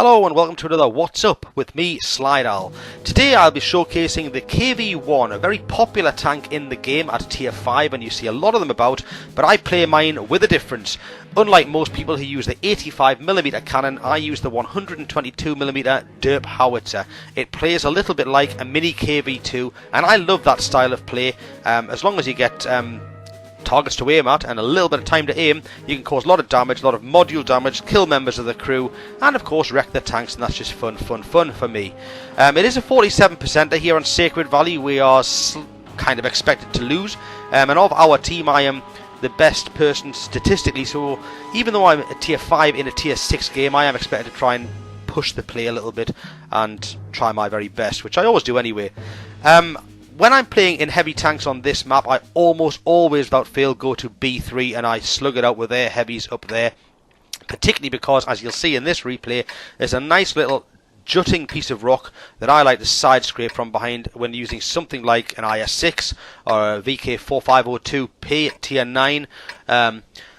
Hello and welcome to another What's Up with me, Slidal. Today I'll be showcasing the KV-1, a very popular tank in the game at tier 5, and you see a lot of them about, but I play mine with a difference. Unlike most people who use the 85mm cannon, I use the 122mm derp howitzer. It plays a little bit like a mini KV-2, and I love that style of play. As long as you get targets to aim at and a little bit of time to aim, you can cause a lot of damage, a lot of module damage, kill members of the crew, and of course wreck the tanks, and that's just fun for me. It is a 47%er here on Sacred Valley. We are kind of expected to lose, and of our team I am the best person statistically, so even though I'm a tier 5 in a tier 6 game, I am expected to try and push the play a little bit and try my very best, which I always do anyway. When I'm playing in heavy tanks on this map, I almost always, without fail, go to B3 and I slug it out with their heavies up there. Particularly because, as you'll see in this replay, there's a nice little jutting piece of rock that I like to side scrape from behind when using something like an IS-6 or a VK-4502P at tier 9.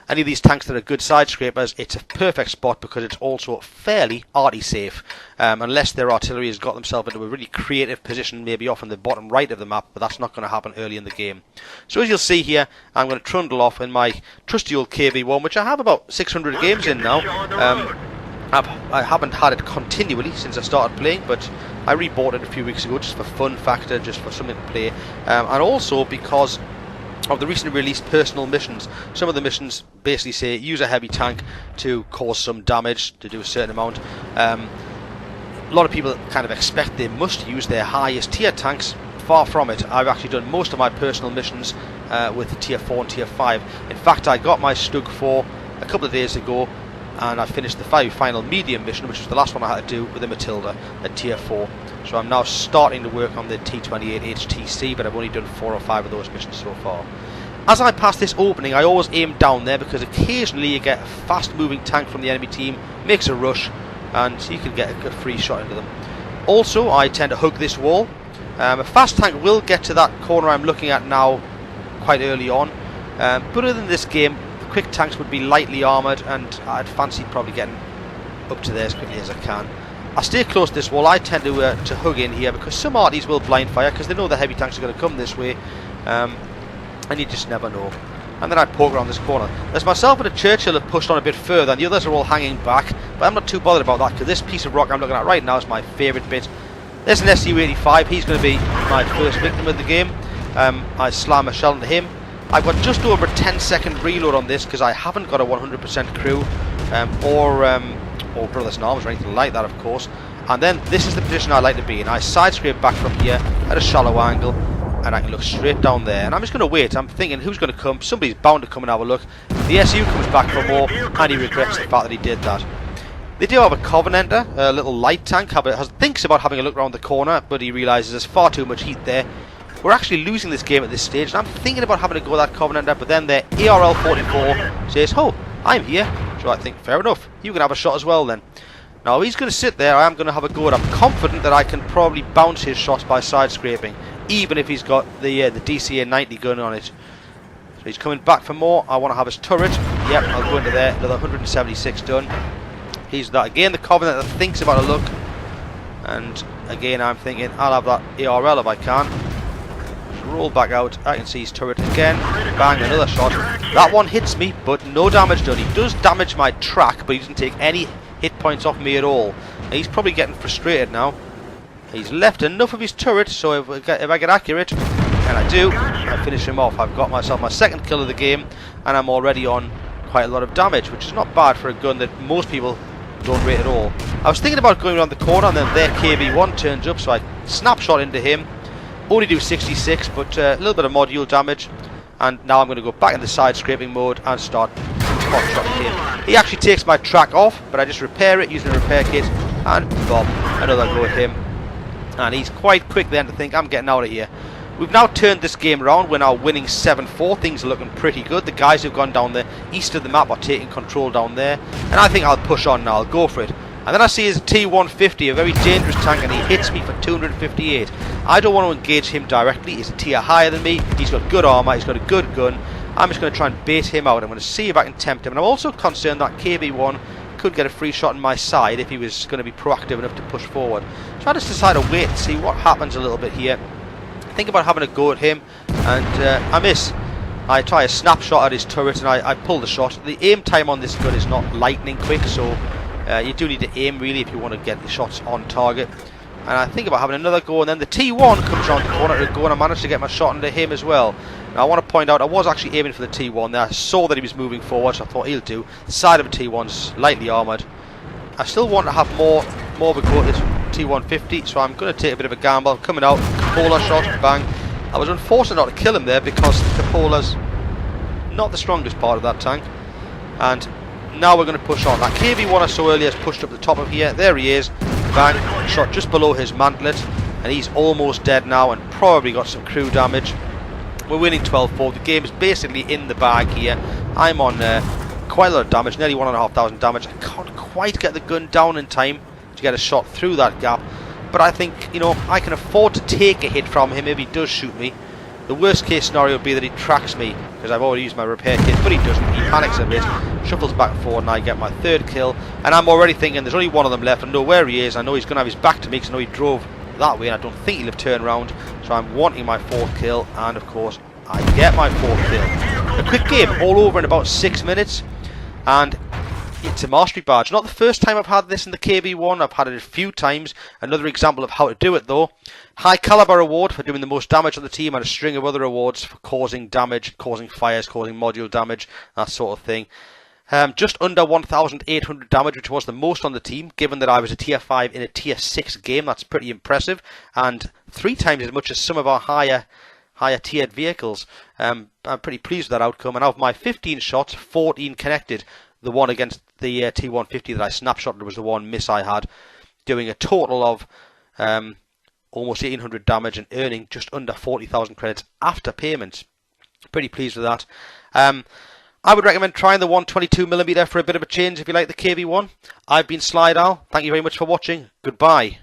Any of these tanks that are good side scrapers, it's a perfect spot because it's also fairly arty safe, unless their artillery has got themselves into a really creative position, maybe off in the bottom right of the map, but that's not going to happen early in the game. So as you'll see here, I'm going to trundle off in my trusty old KV-1, which I have about 600 games in now. I haven't had it continually since I started playing, but I rebought it a few weeks ago just for fun factor, just for something to play, and also because of the recently released personal missions. Some of the missions basically say use a heavy tank to cause some damage, to do a certain amount. A lot of people kind of expect they must use their highest tier tanks. Far from it. I've actually done most of my personal missions with tier 4 and tier 5. In fact, I got my Stug 4 a couple of days ago, and I finished the final medium mission, which was the last one I had to do with the Matilda at tier 4. So I'm now starting to work on the T28 HTC, but I've only done 4 or 5 of those missions so far. As I pass this opening, I always aim down there because occasionally you get a fast moving tank from the enemy team, makes a rush, and you can get a free shot into them. Also, I tend to hug this wall. A fast tank will get to that corner I'm looking at now quite early on, but other than this game, quick tanks would be lightly armoured, and I'd fancy probably getting up to there as quickly as I can. I stay close to this wall. I tend to hug in here because some arties will blind fire because they know the heavy tanks are going to come this way, and you just never know. And then I poke around this corner. There's myself and a Churchill have pushed on a bit further, and the others are all hanging back, but I'm not too bothered about that because this piece of rock I'm looking at right now is my favourite bit. There's an SU-85. He's going to be my first victim of the game. I slam a shell into him. I've got just over a 10-second reload on this because I haven't got a 100% crew or brothers in arms or anything like that, of course. And then this is the position I like to be in. I side scrape back from here at a shallow angle, and I can look straight down there. And I'm just going to wait. I'm thinking, who's going to come? Somebody's bound to come and have a look. The SU comes back for more, and he regrets the fact that he did that. They do have a Covenanter, a little light tank. Thinks about having a look around the corner, but he realises there's far too much heat there. We're actually losing this game at this stage, and I'm thinking about having to go with that Covenanter, but then their ARL-44 says, oh, I'm here. So I think, fair enough, you can have a shot as well then. Now he's going to sit there, I am going to have a go, and I'm confident that I can probably bounce his shots by side scraping, even if he's got the DCA-90 gun on it. So he's coming back for more. I want to have his turret. Yep, I'll go into there, another 176 done. He's that again, the Covenant that thinks about a look, and again I'm thinking I'll have that ARL if I can. Roll back out, I can see his turret again, bang, another shot. That one hits me, but no damage done. He does damage my track, but he doesn't take any hit points off me at all. And he's probably getting frustrated now. He's left enough of his turret, so if I get accurate, and I do, I finish him off. I've got myself my second kill of the game, and I'm already on quite a lot of damage, which is not bad for a gun that most people don't rate at all. I was thinking about going around the corner, and then their KV-1 turns up, so I snapshot into him. Only do 66, but a little bit of module damage, and now I'm going to go back into side scraping mode and start hot shotting him. He actually takes my track off, but I just repair it using a repair kit, and boom, another go at him. And he's quite quick then to think, I'm getting out of here. We've now turned this game around. We're now winning 7-4. Things are looking pretty good. The guys who've gone down the east of the map are taking control down there, and I think I'll push on now. I'll go for it. And then I see his T-150, a very dangerous tank, and he hits me for 258. I don't want to engage him directly. He's a tier higher than me. He's got good armour. He's got a good gun. I'm just going to try and bait him out. I'm going to see if I can tempt him. And I'm also concerned that KV-1 could get a free shot in my side if he was going to be proactive enough to push forward. So I just decided to wait and see what happens a little bit here. Think about having a go at him, and I miss. I try a snapshot at his turret and I pull the shot. The aim time on this gun is not lightning quick, so you do need to aim really if you want to get the shots on target. And I think about having another go, and then the T1 comes around the corner to go, and I managed to get my shot into him as well. Now I want to point out I was actually aiming for the T1 there. I saw that he was moving forward, so I thought he'll do. The side of a T1's lightly armoured. I still want to have more of a go at this T150, so I'm going to take a bit of a gamble. Coming out, Cupola shot, bang. I was unfortunate not to kill him there because the Cupola's not the strongest part of that tank. And now we're going to push on. That KV-1 I saw earlier has pushed up the top of here. There he is. Bang. Shot just below his mantlet. And he's almost dead now and probably got some crew damage. We're winning 12-4. The game is basically in the bag here. I'm on quite a lot of damage, nearly 1,500 damage. I can't quite get the gun down in time to get a shot through that gap. But I think, you know, I can afford to take a hit from him if he does shoot me. The worst case scenario would be that he tracks me, because I've already used my repair kit, but he doesn't. He panics a bit, shuffles back and forward, and I get my third kill. And I'm already thinking there's only one of them left. I know where he is. I know he's going to have his back to me, because I know he drove that way, and I don't think he'll have turned around. So I'm wanting my fourth kill, and of course, I get my fourth kill. A quick game, all over in about 6 minutes, and it's a mastery badge. Not the first time I've had this in the KV-1, I've had it a few times. Another example of how to do it though. High caliber award for doing the most damage on the team, and a string of other awards for causing damage, causing fires, causing module damage, that sort of thing. Just under 1,800 damage, which was the most on the team, given that I was a tier 5 in a tier 6 game. That's pretty impressive, and 3 times as much as some of our higher tiered vehicles. I'm pretty pleased with that outcome, and out of my 15 shots, 14 connected. The one against the T150 that I snapshotted was the one miss I had, doing a total of almost 1,800 damage and earning just under 40,000 credits after payments. Pretty pleased with that. I would recommend trying the 122mm for a bit of a change if you like the KV-1. I've been Slide Al. Thank you very much for watching. Goodbye.